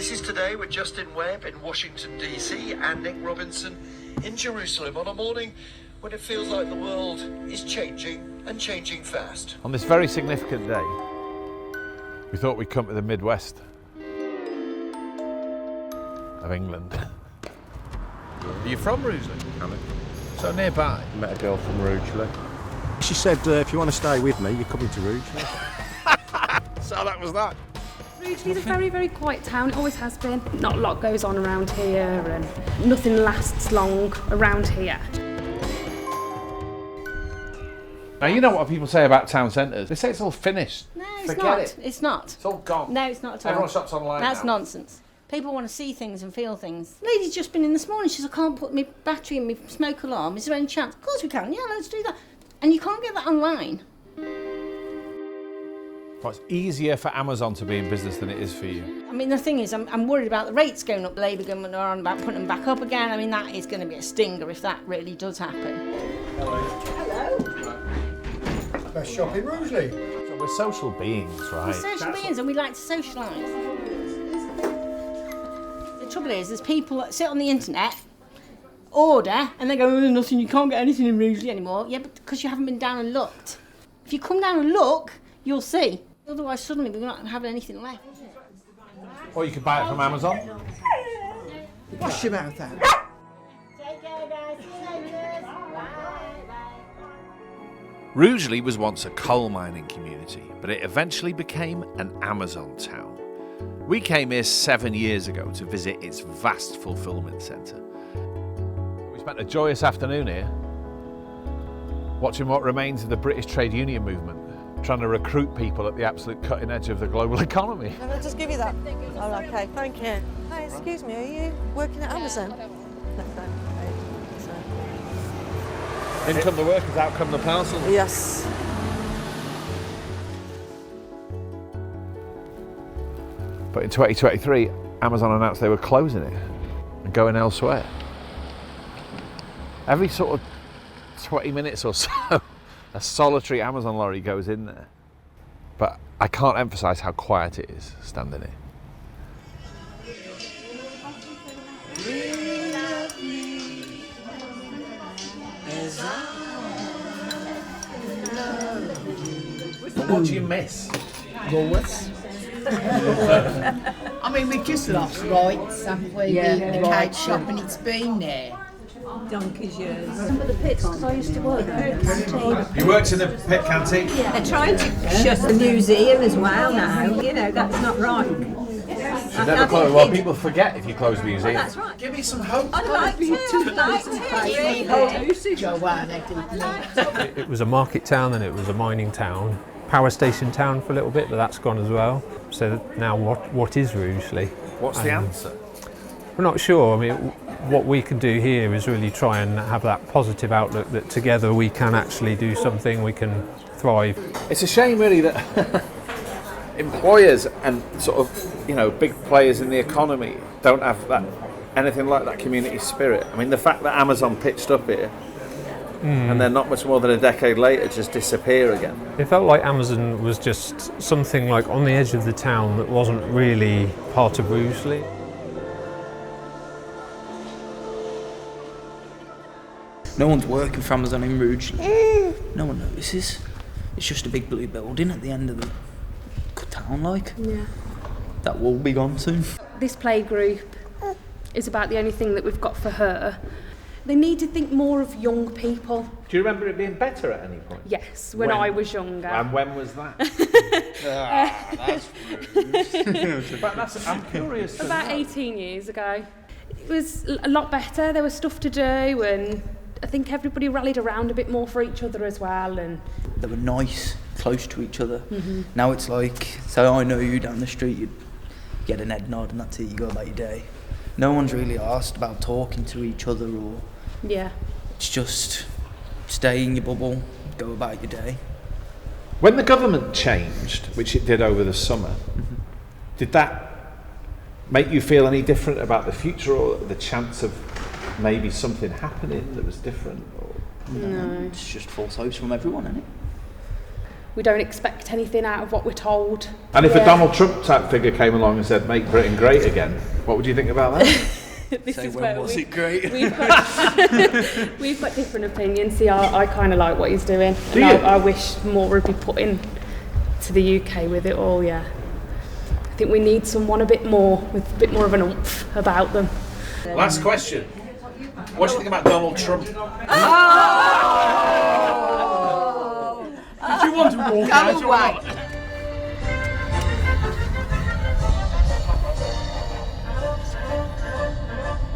This is Today with Justin Webb in Washington, D.C. and Nick Robinson in Jerusalem on a morning when it feels like the world is changing and changing fast. On this very significant day, we thought we'd come to the Midwest of England. Are you from Rugeley? So nearby? Met a girl from Rugeley. She said, if you want to stay with me, you're coming to Rugeley. So that was that. Rugeley's a very, very quiet town. It always has been. Not a lot goes on around here and nothing lasts long around here. Now, you know what people say about town centres? They say it's all finished. No, it's Forget not. it. It's not. It's all gone. No, it's not at all. Everyone shops online That's now. nonsense. People want to see things and feel things. The lady's just been in this morning. She says, I can't put my battery in my smoke alarm. Is there any chance? Of course we can. Yeah, let's do that. And you can't get that online. Well, it's easier for Amazon to be in business than it is for you. I mean, the thing is, I'm worried about the rates going up. The Labour government are on about putting them back up again. I mean, that is going to be a stinger if that really does happen. Hello. Best shop in Rugeley. So we're social beings, right? We're social beings and we like to socialise. The trouble is, there's people that sit on the internet, order, and they go, oh, there's nothing, you can't get anything in Rugeley anymore. Yeah, but because you haven't been down and looked. If you come down and look, you'll see. Otherwise, suddenly we're not having anything left. Or you could buy it from Amazon. Wash your mouth out. Take care, guys. See you later. Bye. Rugeley was once a coal mining community, but it eventually became an Amazon town. We came here 7 years ago to visit its vast fulfilment centre. We spent a joyous afternoon here, watching what remains of the British trade union movement, trying to recruit people at the absolute cutting edge of the global economy. Can I just give you that? Oh, okay, thank you. Hi, excuse me, are you working at Amazon? No. In come the workers, out come the parcels. Yes. But in 2023, Amazon announced they were closing it and going elsewhere. Every sort of 20 minutes or so, a solitary Amazon lorry goes in there. But I can't emphasise how quiet it is standing here. What do you miss? Lords. I mean, we've just lost rights, haven't we? Yeah, the cake shop, and it's been there. Donkey's years. Some of the pits, because I used to work there at the canteen. You worked in the pit canteen? They're trying to shut the museum as well now. You know, that's not right. You never close. Well, people forget if you close the museum. That's right. Give me some hope. I'd like to. Joanna didn't It was a market town and it was a mining town, power station town for a little bit, but that's gone as well. So now what is Rugeley? What's the answer? We're not sure. I mean, what we can do here is really try and have that positive outlook that together we can actually do something, we can thrive. It's a shame really that employers and sort of, you know, big players in the economy don't have that anything like that community spirit. I mean, the fact that Amazon pitched up here and then not much more than a decade later just disappear again. It felt like Amazon was just something like on the edge of the town that wasn't really part of Rugeley. No one's working for Amazon in Rugeley. No one notices. It's just a big blue building at the end of the town, like. Yeah. That will be gone soon. This play group is about the only thing that we've got for her. They need to think more of young people. Do you remember it being better at any point? Yes, when I was younger. And when was that? That's rude. But I'm curious. About 18 years ago. It was a lot better. There was stuff to do, and I think everybody rallied around a bit more for each other as well. And They were nice, close to each other. Now it's like, so I know you down the street, you get an head nod and that's it, you go about your day. No one's really asked about talking to each other, or yeah. it's just stay in your bubble, go about your day. When the government changed, which it did over the summer, did that make you feel any different about the future or the chance of maybe something happening that was different? Or? No. It's just false hopes from everyone, isn't it? we don't expect anything out of what we're told. And if a Donald Trump type figure came along and said, make Britain great again, what would you think about that? This Say, is when where was it great? we've got different opinions. See, I kind of like what he's doing. Do And you? I wish more would be put in to the UK with it all, yeah. I think we need someone with a bit more of an oomph about them. Last question. What do you think about Donald Trump? Did you want to walk out or what?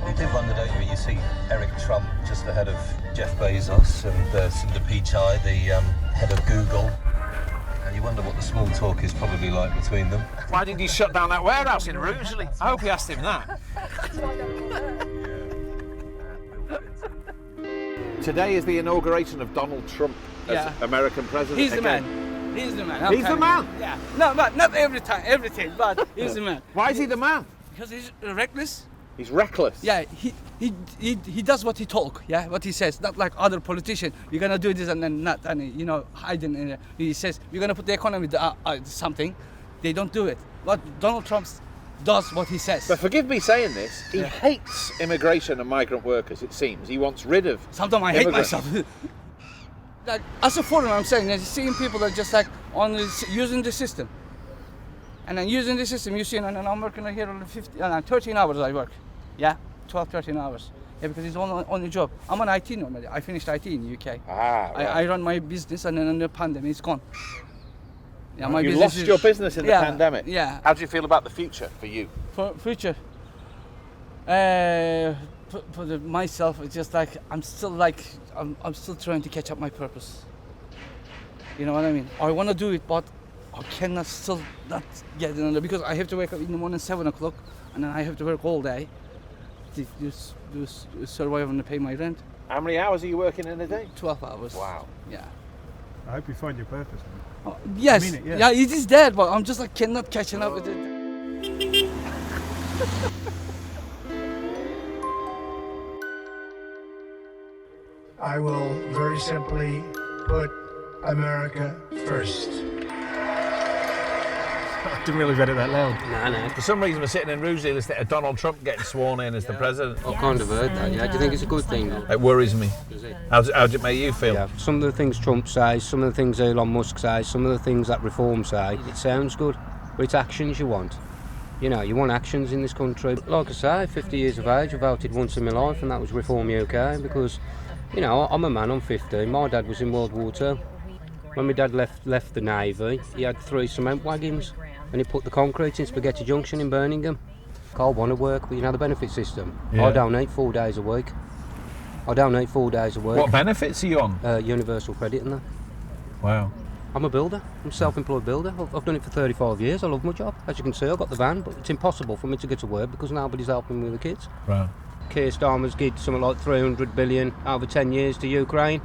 You did wonder, don't you, when you see Eric Trump just ahead of Jeff Bezos and Sundar Pichai, the head of Google, and you wonder what the small talk is probably like between them. Why did he shut down that warehouse in Rugeley? I hope he asked him that. Today is the inauguration of Donald Trump as American president. He's the again. man. He's the man. He's the man? Yeah. No, but not everything, but he's the man. Why is he the man? Because he's reckless. He's reckless. Yeah, he does what he talk, yeah, what he says. Not like other politicians. You're gonna do this and then not, and hiding. He says you're gonna put the economy something. They don't do it. But Donald Trump does what he says. But forgive me saying this, he hates immigration and migrant workers, it seems. He wants rid of Sometimes I hate myself. Like, as a foreigner, I'm saying that seeing people that just like using the system. And then using the system, you see, and I'm working here on 13 hours I work. Yeah, 12, 13 hours. Yeah, because it's on the job. I'm on IT normally. I finished IT in the UK. Right. I run my business, and then in the pandemic, it's gone. Yeah, my you business lost your business in the pandemic? Yeah. How do you feel about the future for you? For future, myself, it's just like I'm still trying to catch up my purpose. You know what I mean? I want to do it, but I cannot still not get it under because I have to wake up in the morning 7 o'clock, and then I have to work all day to survive and pay my rent. How many hours are you working in a day? 12 hours. Wow. Yeah. I hope you find your purpose. Yes. I mean it, yeah, it is there, but I'm just like cannot catching up with it. I will very simply put America first. I didn't really read it that loud. No. For some reason, we're sitting in Rugeley listening to Donald Trump getting sworn in as the president. I kind of heard that, yeah. Do you think it's a good thing? It worries me. Does it? How does it make you feel? Yeah. Some of the things Trump says, some of the things Elon Musk says, some of the things that Reform say, it sounds good, but it's actions you want. You know, you want actions in this country. Like I say, 50 years of age, I voted once in my life, and that was Reform UK, because, you know, I'm a man, I'm 15. My dad was in World War II. When my dad left the Navy, he had 3 cement wagons, and he put the concrete in Spaghetti Junction in Birmingham. I want to work, but you know the benefit system. Yeah. I donate 4 days a week. What benefits are you on? Universal credit and that. Wow. I'm a builder. I'm a self-employed builder. I've done it for 35 years. I love my job. As you can see, I've got the van, but it's impossible for me to get to work because nobody's helping me with the kids. Right. Keir Starmer's given something like 300 billion over 10 years to Ukraine.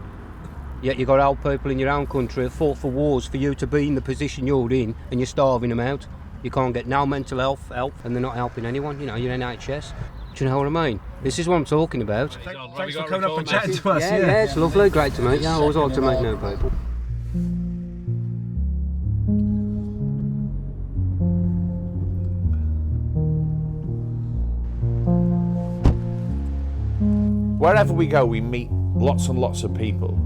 Yet you've got to help people in your own country that fought for wars for you to be in the position you're in, and you're starving them out. You can't get no mental health help, and they're not helping anyone. You know, you're NHS. Do you know what I mean? This is what I'm talking about. Thanks for coming up and chatting to us. Yeah, it's lovely. Great to meet you. I always like to meet new people. Wherever we go, we meet lots and lots of people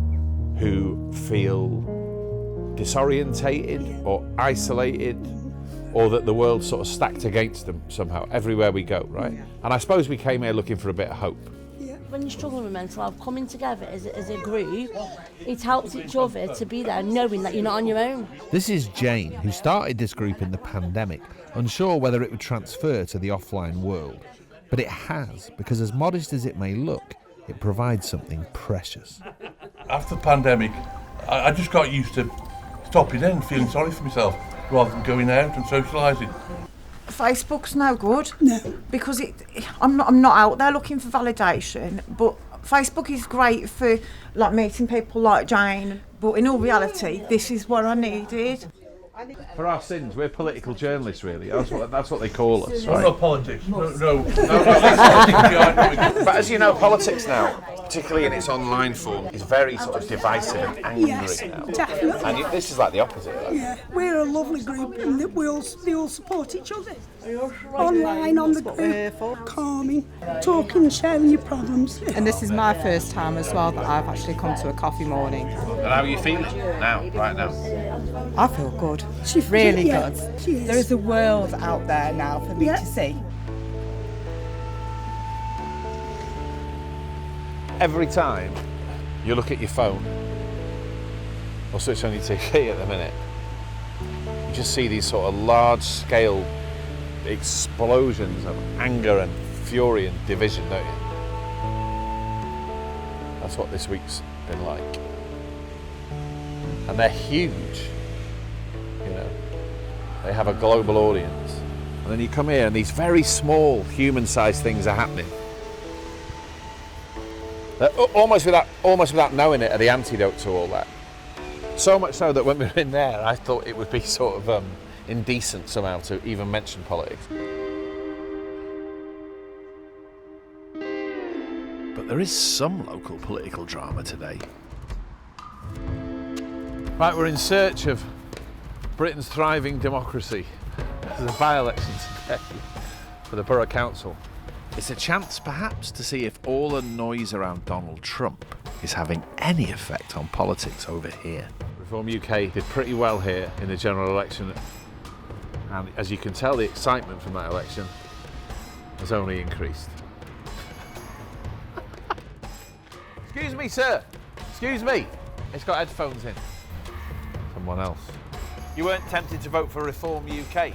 who feel disorientated or isolated, or that the world's sort of stacked against them somehow, everywhere we go, right? And I suppose we came here looking for a bit of hope. When you're struggling with mental health, coming together as a group, it helps each other to be there, knowing that you're not on your own. This is Jane, who started this group in the pandemic, unsure whether it would transfer to the offline world. But it has, because as modest as it may look, it provides something precious. After the pandemic, I just got used to stopping in and feeling sorry for myself rather than going out and socialising. Facebook's no good. No. Because I'm not out there looking for validation, but Facebook is great for like meeting people like Jane, but in all reality, this is what I needed. For our sins, we're political journalists, really. That's what they call us, right? Not politics. No. But as you know, politics now, particularly in its online form, is very sort of divisive and angry now. Definitely. And this is like the opposite of that. Yeah, we're a lovely group and that we all support each other. Online, on the group, calming, talking, sharing your problems. And this is my first time as well that I've actually come to a coffee morning. And how are you feeling now, right now? I feel good, really good. She is. There is a world out there now for me to see. Every time you look at your phone or switch on your TV at the minute, you just see these sort of large-scale explosions of anger and fury and division, don't you? That's what this week's been like. And they're huge, you know. They have a global audience. And then you come here and these very small human-sized things are happening. They're almost without knowing it, are the antidote to all that. So much so that when we were in there, I thought it would be sort of indecent somehow to even mention politics. But there is some local political drama today. Right, we're in search of Britain's thriving democracy. There's a by-election today for the Borough Council. It's a chance, perhaps, to see if all the noise around Donald Trump is having any effect on politics over here. Reform UK did pretty well here in the general election, and as you can tell, the excitement from that election has only increased. Excuse me, sir. Excuse me. It's got headphones in. Someone else. You weren't tempted to vote for Reform UK?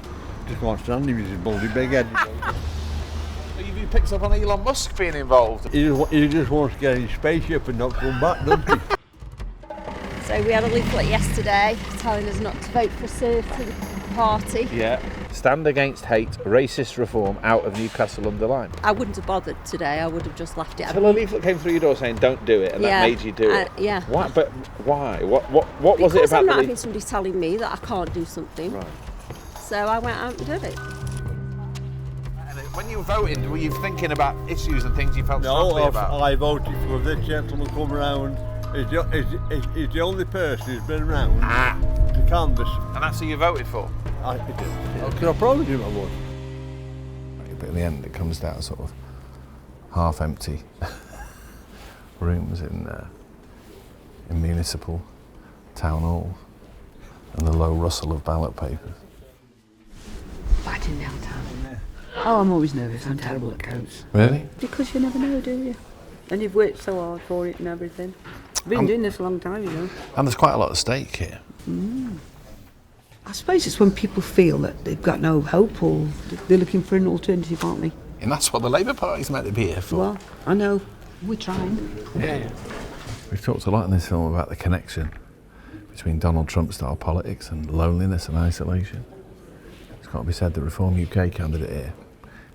Just can't stand him, he's a bloody big head. Have you picked up on Elon Musk being involved? He just wants to get his spaceship and not come back, doesn't he? So we had a leaflet yesterday telling us not to vote for Sir to the party. Yeah. Stand against hate, racist reform out of Newcastle under Lyme. I wouldn't have bothered today, I would have just left it. So a leaflet came through your door saying don't do it, and that made you do it? Yeah. Why? But why? What was it Because about I'm the not having somebody telling me that I can't do something. Right. So I went out and did it. When you voted, were you thinking about issues and things you felt strongly about? I voted for this gentleman come round. He's the only person who's been around to canvass. And that's who you voted for? I did. Okay. I promised him I would. But in the end, it comes down to sort of half-empty rooms in municipal town hall and the low rustle of ballot papers. Fighting downtown. Oh, I'm always nervous. I'm terrible at counts. Really? Because you never know, do you? And you've worked so hard for it and everything. I've been doing this a long time, you know. And there's quite a lot at stake here. I suppose it's when people feel that they've got no hope or they're looking for an alternative, aren't they? And that's what the Labour Party's meant to be here for. Well, I know. We're trying. Yeah. We've talked a lot in this film about the connection between Donald Trump-style politics and loneliness and isolation. It's got to be said the Reform UK candidate here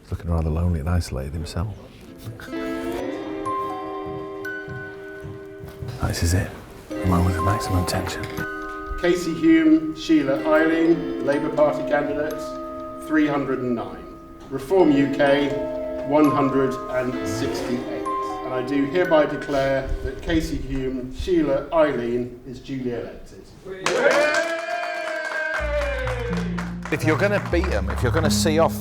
is looking rather lonely and isolated himself. This is it, the moment of maximum tension. Casey Hume, Sheila Eileen, Labour Party candidates, 309. Reform UK, 168. And I do hereby declare that Casey Hume, Sheila Eileen is duly elected. If you're going to beat them, if you're going to see off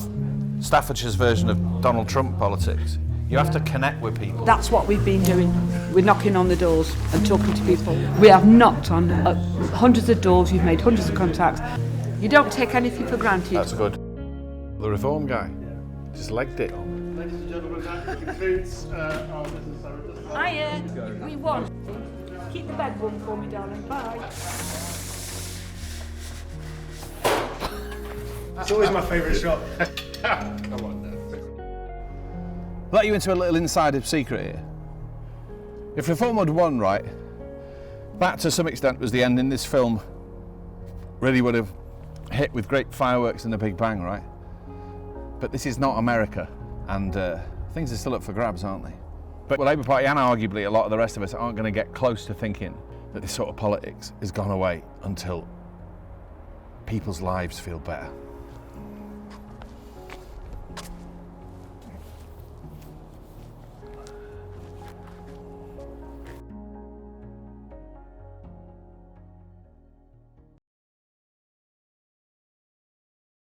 Staffordshire's version of Donald Trump politics, you have to connect with people. That's what we've been doing. We're knocking on the doors and talking to people. We have knocked on hundreds of doors, we've made hundreds of contacts. You don't take anything for granted. That's good. The Reform guy just legged it. Ladies and gentlemen, that concludes our business hour. Hiya, we won. Keep the bed warm for me, darling. Bye. It's always my favourite shot. Come on now. Let you into a little insider secret here. If Reform had won, right, that to some extent was the end in this film. Really would have hit with great fireworks and a big bang, right? But this is not America, and things are still up for grabs, aren't they? But the Labour Party and arguably a lot of the rest of us aren't going to get close to thinking that this sort of politics has gone away until people's lives feel better.